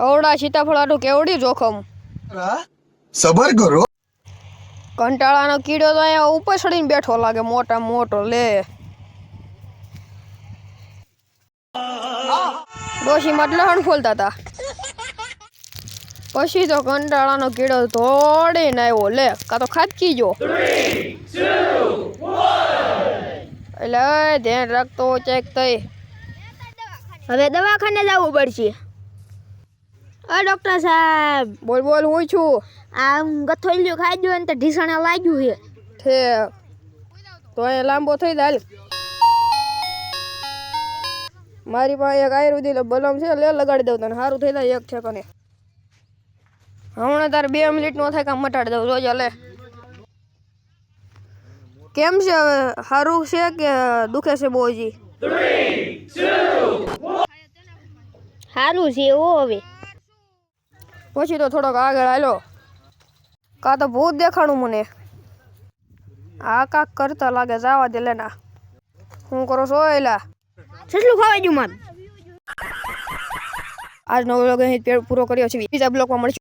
અવડા સીતાફળાનું કેવડી જોખમ. સબર કરો. કંટાળાનો કીડો તો અહીંયા ઉપર ચડીને બેઠો લાગે, મોટા મોટો લે. ડોશી માટલે હણ ફોલતા હતા. પછી તો કંટાળાનો કીડો દોડીને આવ્યો, લે કાં તો ખાટકી જો. એટલે ધ્યાન રાખતો ચેક થઈ. હવે દવાખાને જવું પડશે. ડોક્ટર સાહેબ. બોલ બોલ, હું છું. આમ ગથોલિયું ખાઈ ગયું ને તો ઢીસણે લાગ્યું છે. ઠેક તો અહીંયા લાંબો થઈ જાય. મારી પાસે એક આયુર્વેદિક બલમ છે, લે લગાડી દઉં તને, સારું થઈ જાય એક છે કને. હમણાં તારે 2 મિનિટ નો થાય કામ મટાડી દઉં, જોજો લે. કેમ છે હવે, સારું છે કે દુખે છે બહુ હજી? સારું છે એવો હવે. પછી તો થોડોક આગળ હાલો, કાં તો ભૂત દેખાણું મને. આ કાક કરતા લાગે, જવા દે લેના. હું કરો છો એલા? કેટલું ખાવા ગયું મારું? આજનો વ્લોગ અહીં પૂરો કર્યો છે. બીજા બ્લોગમાં મળીશું.